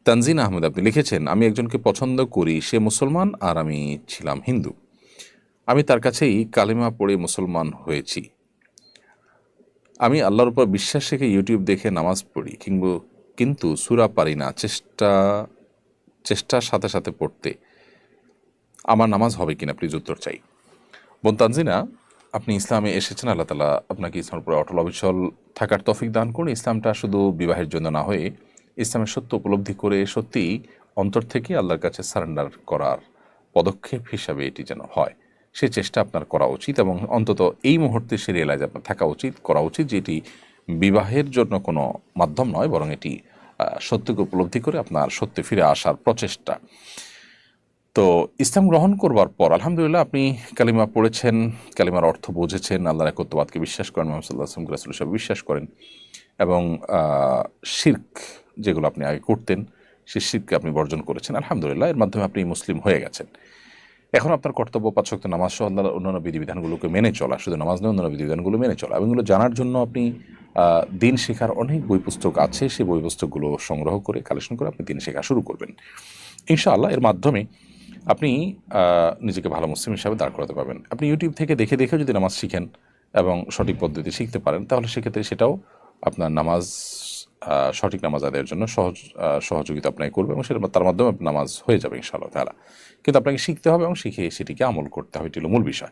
তানজিন আহমেদ আপনি লিখেছেন, আমি একজনকে পছন্দ করি, সে মুসলমান আর আমি ছিলাম হিন্দু। আমি তার কাছেই কালিমা পড়ে মুসলমান হয়েছি। আমি আল্লাহর উপর বিশ্বাস রেখে ইউটিউব দেখে নামাজ পড়ি, কিন্তু সূরা পারি না। চেষ্টার সাথে সাথে পড়তে আমার নামাজ হবে কিনা, প্লিজ উত্তর চাই। বোন তানজিনা, আপনি ইসলামে এসেছেন, আল্লাহ তালা আপনাকে ইসলামের উপরে অটল অবিচল থাকার তৌফিক দান করুন। ইসলামটা শুধু বিবাহের জন্য না হয়ে ইসলামের সত্য উপলব্ধি করে সত্যিই অন্তর থেকে আল্লাহর কাছে সারেন্ডার করার পদক্ষেপ হিসাবে এটি যেন হয়, সে চেষ্টা আপনার করা উচিত। এবং অন্তত এই মুহূর্তে সে রিয়েলাইজ আপনার করা উচিত যে এটি বিবাহের জন্য কোনো মাধ্যম নয়, বরং এটি সত্যকে উপলব্ধি করে আপনার সত্যে ফিরে আসার প্রচেষ্টা। তো ইসলাম গ্রহণ করবার পর আলহামদুলিল্লাহ আপনি কালিমা পড়েছেন, কালিমার অর্থ বুঝেছেন, আল্লাহর একত্ববাদকে বিশ্বাস করেন, মুহাম্মদ সাল্লাল্লাহু আলাইহি ওয়াসাল্লাম রাসূল হিসেবে বিশ্বাস করেন, এবং শিরক যেগুলো আপনি আগে করতেন সেই শিরককে আপনি বর্জন করেছেন। আলহামদুলিল্লাহ, এর মাধ্যমে আপনি মুসলিম হয়ে গেছেন। এখন আপনার কর্তব্য ৫ ওয়াক্ত নামাজ সহ আল্লাহর অন্যান্য বিধিবিধানগুলোকে মেনে চলা, শুধু নামাজ নয়, অন্যান্য বিধিবিধানগুলো মেনে চলা, এবং এগুলো জানার জন্য আপনি দিন শেখার অনেক বই পুস্তক আছে, সেই বই পুস্তকগুলো সংগ্রহ করে কালেকশন করে আপনি দিন শেখা শুরু করবেন ইনশাআল্লাহ। এর মাধ্যমে আপনি নিজেকে ভালো মুসলিম হিসাবে দাঁড় করাতে পারবেন। আপনি ইউটিউব থেকে দেখে দেখেও যদি নামাজ শিখেন এবং সঠিক পদ্ধতি শিখতে পারেন, তাহলে সেক্ষেত্রে সেটাও আপনার নামাজ সঠিক নামাজ আদায়ের জন্য সহযোগিতা আপনাকে করবে, এবং সেটা তার মাধ্যমে আপনার নামাজ হয়ে যাবে ইনশাআল্লাহ তাআলা। কিন্তু আপনাকে শিখতে হবে এবং শিখে সেটিকে আমল করতে হবে, এটি হলো মূল বিষয়।